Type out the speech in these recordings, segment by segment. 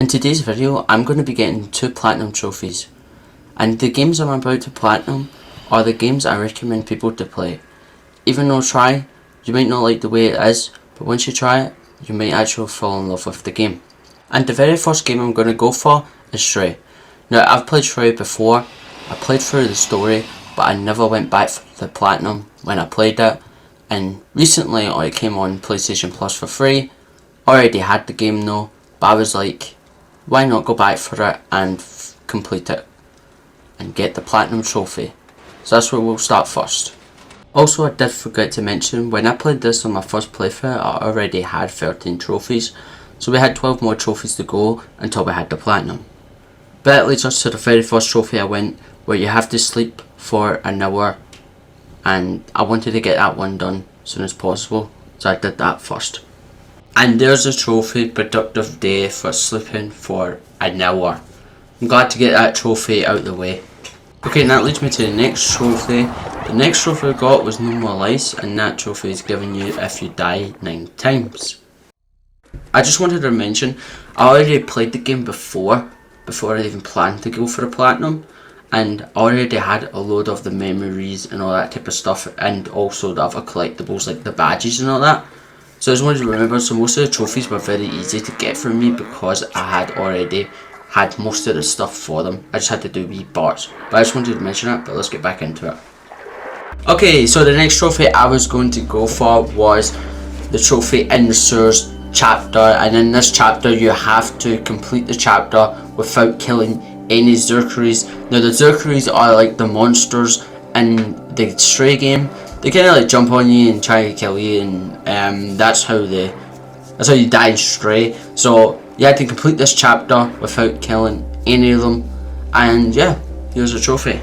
In today's video, I'm going to be getting 2 platinum trophies, and the games I'm about to platinum are the games I recommend people to play. Even though you might not like the way it is, but once you try it, you might actually fall in love with the game. And the very first game I'm going to go for is Stray. Now, I've played Stray before, I played through the story, but I never went back for the platinum when I played it, and recently it came on PlayStation Plus for free. I already had the game though, but I was like, why not go back for it and complete it and get the platinum trophy. So that's where we'll start first. Also, I did forget to mention, when I played this on my first playthrough, I already had 13 trophies, so we had 12 more trophies to go until we had the platinum. But that leads us to the very first trophy I went, where you have to sleep for an hour, and I wanted to get that one done as soon as possible, so I did that first. And there's a trophy, productive day for sleeping for an hour. I'm glad to get that trophy out of the way. Okay, and that leads me to the next trophy. The next trophy I got was No More Lies, and that trophy is given you if you die 9 times. I just wanted to mention, I already played the game before I even planned to go for the platinum, and I already had a load of the memories and all that type of stuff, and also the other collectibles like the badges and all that. So I just wanted to remember, so most of the trophies were very easy to get for me because I had already had most of the stuff for them. I just had to do wee parts. But I just wanted to mention it, but let's get back into it. Okay, so the next trophy I was going to go for was the trophy in the sewers chapter, and in this chapter you have to complete the chapter without killing any Zurkuris. Now the Zurkuris are like the monsters in the Stray game. They kind of like jump on you and try to kill you, and that's how you die in Stray. So you had to complete this chapter without killing any of them, and yeah, here's a trophy.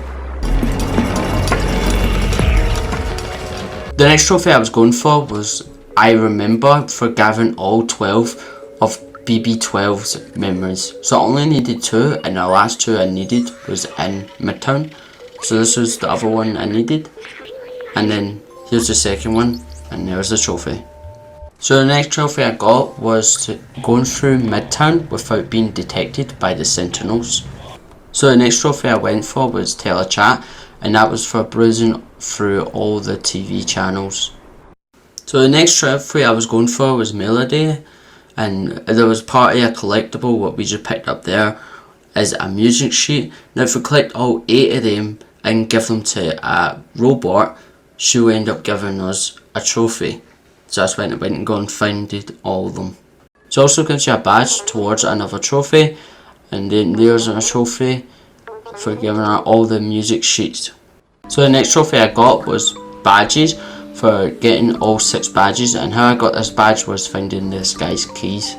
The next trophy I was going for was I Remember for gathering all 12 of BB12's memories. So I only needed 2, and the last 2 I needed was in Midtown. So this was the other one I needed. And then here's the second one, and there's the trophy. So the next trophy I got was going through Midtown without being detected by the Sentinels. So the next trophy I went for was Telechat, and that was for browsing through all the TV channels. So the next trophy I was going for was Melody, and there was part of a collectible. What we just picked up there is a music sheet. Now if we collect all 8 of them and give them to a robot, she'll end up giving us a trophy. So that's when I went and found all of them. She also gives you a badge towards another trophy, and then there's a trophy for giving her all the music sheets. So the next trophy I got was badges, for getting all 6 badges, and how I got this badge was finding this guy's keys.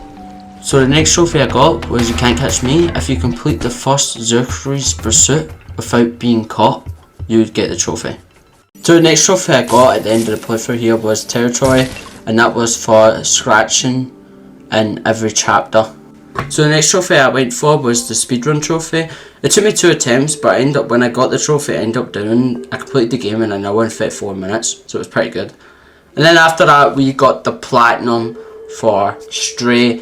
So the next trophy I got was You Can't Catch Me. If you complete the first Zurkuris pursuit without being caught, you would get the trophy. So the next trophy I got at the end of the playthrough here was Territory, and that was for scratching in every chapter. So the next trophy I went for was the speedrun trophy. It took me 2 attempts, but when I got the trophy, I completed the game in an hour and 54 minutes, so it was pretty good. And then after that, we got the platinum for Stray.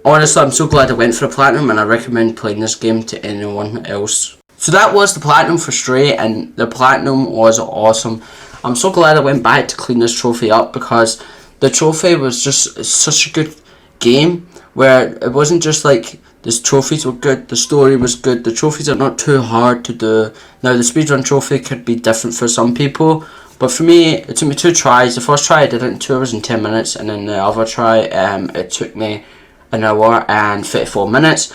Honestly, I'm so glad I went for the platinum, and I recommend playing this game to anyone else. So that was the platinum for Stray, and the platinum was awesome. I'm so glad I went back to clean this trophy up, because the trophy was just such a good game, where it wasn't just like the trophies were good, the story was good, the trophies are not too hard to do. Now the speedrun trophy could be different for some people, but for me it took me 2 tries. The first try I did it in 2 hours and 10 minutes, and then the other try it took me an hour and 54 minutes.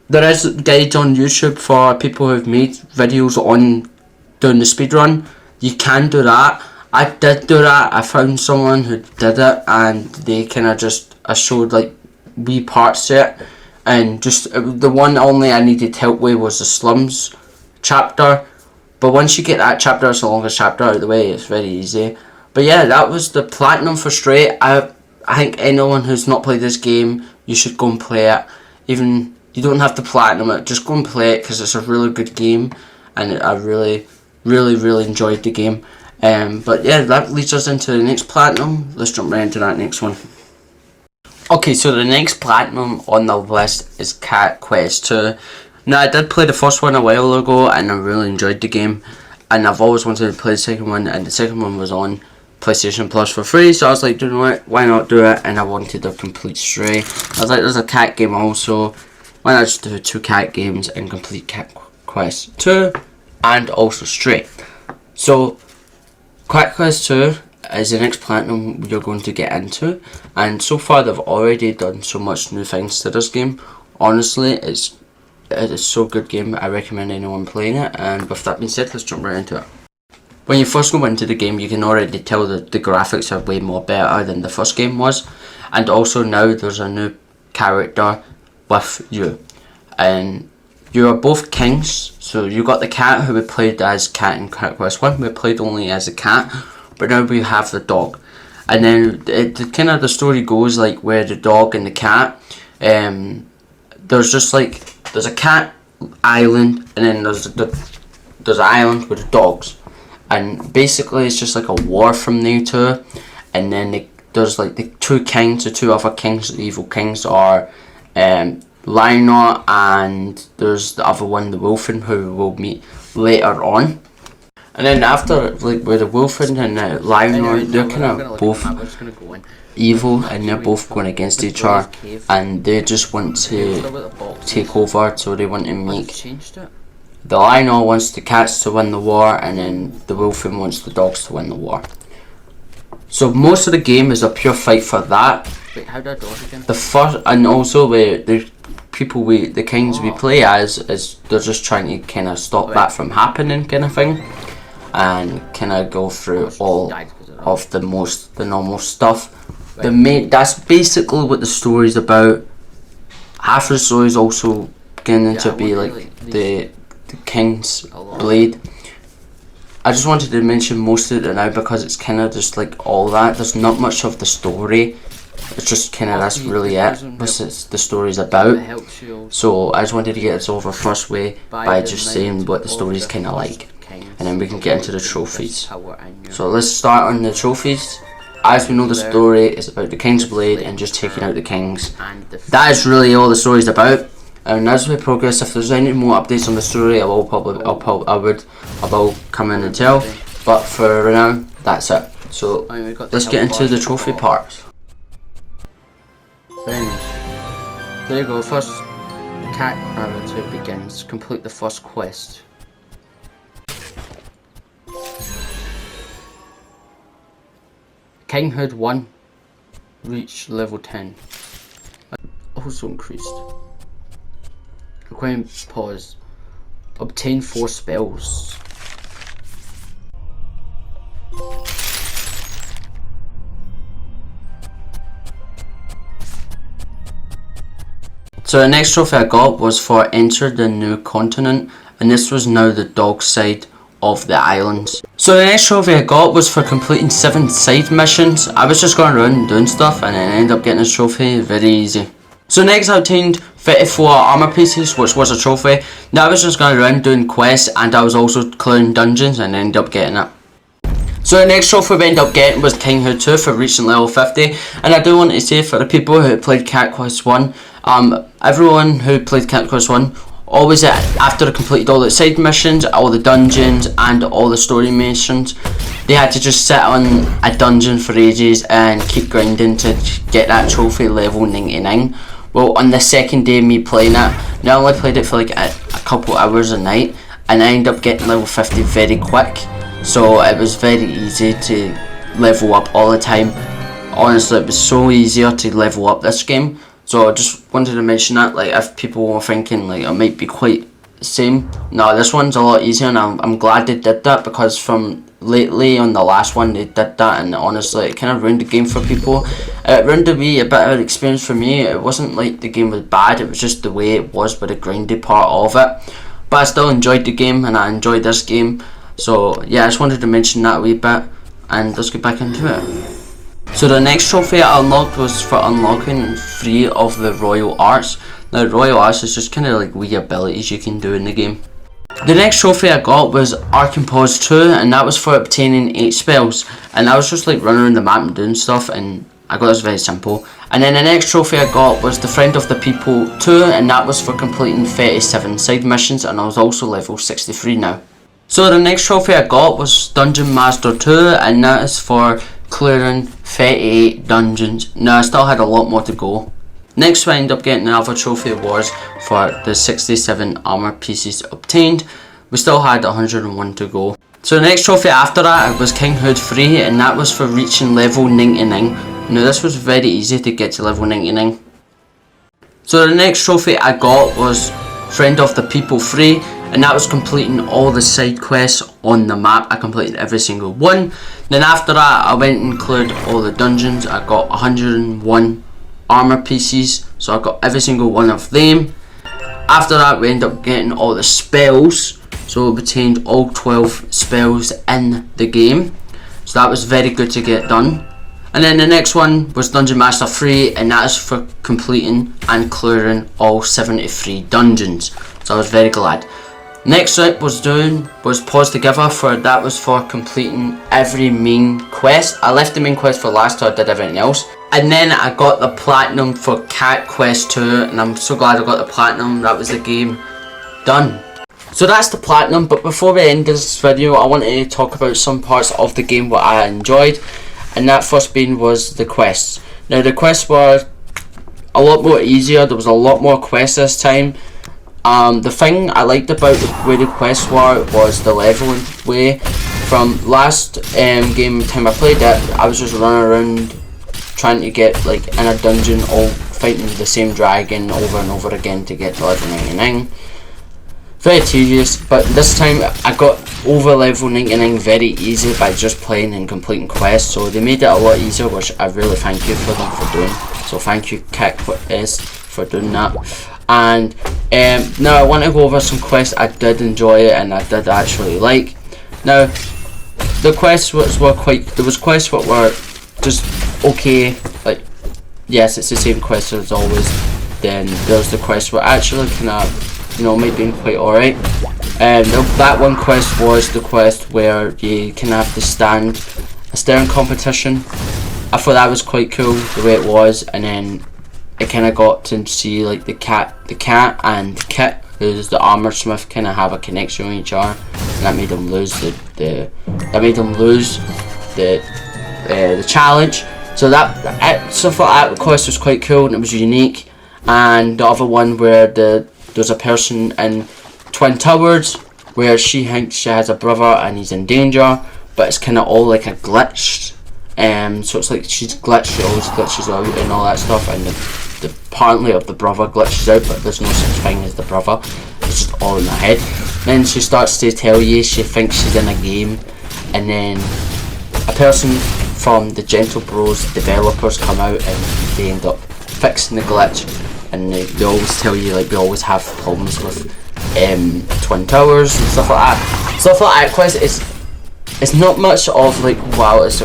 There is guides on YouTube for people who've made videos on doing the speedrun. You can do that. I did do that. I found someone who did it, and they kind of I showed like wee parts to it, and just the one only I needed help with was the slums chapter. But once you get that chapter, it's the longest chapter out of the way, it's very easy. But yeah, that was the platinum for Stray. I think anyone who's not played this game, you should go and play it. Even you don't have to platinum it, just go and play it, because it's a really good game, and I really enjoyed the game. But yeah, that leads us into the next platinum. Let's jump right into that next one. Okay, so the next platinum on the list is Cat Quest 2. Now, I did play the first one a while ago and I really enjoyed the game. And I've always wanted to play the second one, and the second one was on PlayStation Plus for free, so I was like, you know what, why not do it? And I wanted to complete Stray. I was like, there's a cat game also, why not just do 2 cat games and complete Cat Quest 2 and also Stray. So, Cat Quest 2 is the next platinum you're going to get into, and so far they've already done so much new things to this game. Honestly, it is so good game. I recommend anyone playing it, and with that being said, let's jump right into it. When you first go into the game, you can already tell that the graphics are way more better than the first game was, and also now there's a new character with you, and you are both kings. So you got the cat who we played as cat in Cat Quest 1, we played only as a cat, but now we have the dog. And then kind of the story goes like where the dog and the cat, there's a cat island, and then there's an island with the dogs, and basically it's just like a war from there too. And then there's like the 2 kings, the 2 other kings, the evil kings are Lionel, and there's the other one, the Wolfen, who we'll meet later on. And then after, like, with the Wolfen and the Lionel, they're kind of both evil, and they're both going against each other, and they just want to take over, so they want to make the Lionel wants the cats to win the war, and then the Wolfen wants the dogs to win the war. So most of the game is a pure fight for that. Wait, how do I do it again? The first, and also the people the kings we play as, is they're just trying to kind of stop that from happening, kind of thing, and kind of go through all of the normal stuff. That's basically what the story's about. Half of the story is also going to be like the King's Blade. I just wanted to mention most of it now because it's kind of just like all that. There's not much of the story. It's just kind of that's really it. What the story's about. So I just wanted to get this over first way by just saying what the story's kind of like, and then we can get into the trophies. So let's start on the trophies. As we know, the story is about the King's Blade and just taking out the kings. That is really all the story's about. And as we progress, if there's any more updates on the story, I will come in and tell. But for now, that's it. So let's get into the trophy part. Friends, there you go. First, Cat Quest 2 begins. Complete the first quest. Kinghood 1 reached level 10. Also increased. Requiring pause. Obtain 4 spells. So the next trophy I got was for enter the new continent, and this was now the dog side of the islands. So the next trophy I got was for completing 7 side missions. I was just going around doing stuff and then I ended up getting this trophy, very easy. So next I obtained 34 armor pieces, which was a trophy. Now I was just going around doing quests, and I was also clearing dungeons and ended up getting it. So the next trophy we ended up getting was Kinghood 2 for reaching level 50. And I do want to say, for the people who played Cat Quest 1, everyone who played Cat Quest 1, always after they completed all the side missions, all the dungeons and all the story missions, they had to just sit on a dungeon for ages and keep grinding to get that trophy level 99. Well, on the second day of me playing it, I only played it for like a couple hours a night, and I ended up getting level 50 very quick. So it was very easy to level up all the time. Honestly, it was so easier to level up this game. So I just wanted to mention that, like, if people were thinking like it might be quite the same, no, this one's a lot easier, and I'm glad they did that, because from lately on the last one they did that, and honestly it kind of ruined the game for people. It ruined a bit of an experience for me. It wasn't like the game was bad, it was just the way it was with the grindy part of it. But I still enjoyed the game, and I enjoyed this game. So yeah, I just wanted to mention that a wee bit, and let's get back into it. So the next trophy I unlocked was for unlocking 3 of the Royal Arts. Now Royal Arts is just kind of like wee abilities you can do in the game. The next trophy I got was Arcane Pause 2, and that was for obtaining 8 spells. And I was just like running around the map and doing stuff, and I got this very simple. And then the next trophy I got was the Friend of the People 2, and that was for completing 37 side missions, and I was also level 63 now. So the next trophy I got was Dungeon Master 2, and that is for clearing 38 dungeons. Now I still had a lot more to go. Next I ended up getting another trophy was for the 67 armor pieces obtained. We still had 101 to go. So the next trophy after that was King Hood 3, and that was for reaching level 99. Now this was very easy to get to level 99. So the next trophy I got was Friend of the People 3, and that was completing all the side quests on the map. I completed every single one. Then after that I went and cleared all the dungeons. I got 101 armor pieces, so I got every single one of them. After that we ended up getting all the spells, so we obtained all 12 spells in the game, so that was very good to get done. And then the next one was Dungeon Master 3, and that is for completing and clearing all 73 dungeons, so I was very glad. Next up was Pause Together, for that was for completing every main quest. I left the main quest for last, so I did everything else. And then I got the platinum for Cat Quest 2, and I'm so glad I got the platinum. That was the game done. So that's the platinum, but before we end this video, I wanted to talk about some parts of the game what I enjoyed, and that first being was the quests. Now the quests were a lot more easier. There was a lot more quests this time. The thing I liked about the way the quests were was the leveling way. From last game time I played it, I was just running around trying to get like in a dungeon, all fighting the same dragon over and over again to get to level 99. Very tedious, but this time I got over level 99 very easy by just playing and completing quests, so they made it a lot easier, which I really thank you for them for doing. So thank you Cat Quest for doing that. And now I want to go over some quests I did enjoy it and I did actually like. Now the quests were quite, there was quests that were just okay, like yes it's the same quest as always. Then there's the quests were actually kind of, you know, might be quite alright. And that one quest was the quest where you kind of have to stand a staring competition. I thought that was quite cool the way it was, and then I kind of got to see like the cat and Kit, who's the armor smith, kind of have a connection with each other, and that made them lose the challenge. So that so for that quest was quite cool and it was unique. And the other one where there's a person in Twin Towers where she thinks she has a brother and he's in danger, but it's kind of all like a glitch. So it's like she's glitched, she always glitches out and all that stuff, and the apparently of the brother glitches out, but there's no such thing as the brother, it's just all in her head. Then she starts to tell you she thinks she's in a game, and then a person from the Gentle Bros developers come out and they end up fixing the glitch, and they always tell you like we always have problems with Twin Towers and stuff like that. Stuff like that quest it's not much of like wow, it's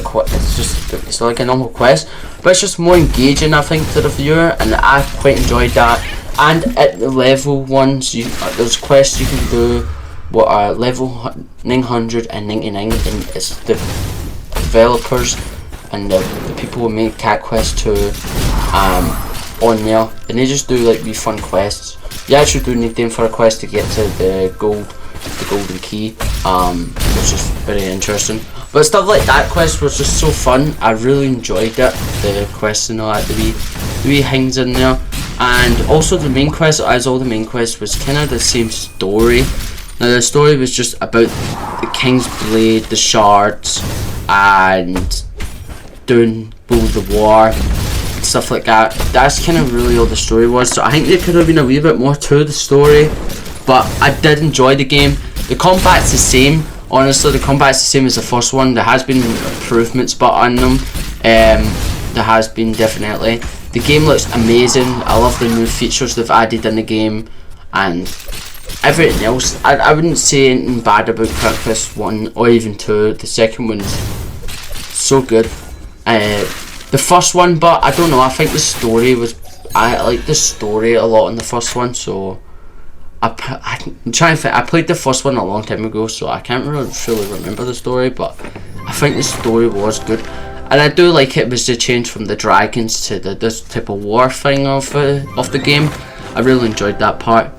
like a normal quest, but it's just more engaging I think to the viewer, and I quite enjoyed that. And at the level ones, there's quests you can do what are level 999, and it's the developers and the people who make Cat Quest 2 on there, and they just do like these fun quests. You actually do need them for a quest to get to the golden key, which is very interesting. But stuff like that quest was just so fun. I really enjoyed it, the quests and all that, the wee things in there. And also the main quest, as all the main quests, was kind of the same story. Now the story was just about the King's Blade, the shards, and doing World of War, stuff like that. That's kind of really all the story was. So I think there could have been a wee bit more to the story, but I did enjoy the game. The combat's the same. Honestly, the combat's the same as the first one. There has been improvements but on them. There has been, definitely. The game looks amazing. I love the new features they've added in the game, and everything else. I wouldn't say anything bad about Cat Quest 1 or even 2. The second one's so good. The first one, but I don't know, I think the story was, I like the story a lot in the first one, so I'm trying to think. I played the first one a long time ago, so I can't really truly remember the story, but I think the story was good. and I do like it was the change from the dragons to this type of war thing of the game. I really enjoyed that part.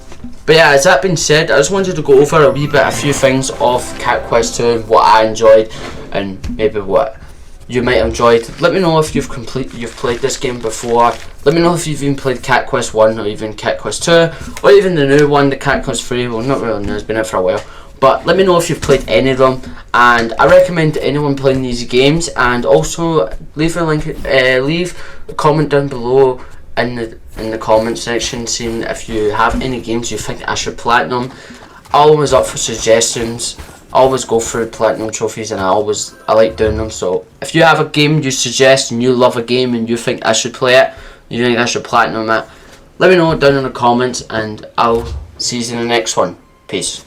But yeah, as that being said, I just wanted to go over a few things of Cat Quest 2 and what I enjoyed and maybe what you might have enjoyed. Let me know if you've played this game before. Let me know if you've even played Cat Quest 1 or even Cat Quest 2 or even the new one, the Cat Quest 3. Well, not really new, it's been out for a while. But let me know if you've played any of them, and I recommend anyone playing these games. And also leave a comment down below in the comment section saying if you have any games you think I should platinum. Always up for suggestions. I always go through platinum trophies and I like doing them. So if you have a game you suggest and you love a game and you think I should play it, you think I should platinum it, let me know down in the comments and I'll see you in the next one. Peace.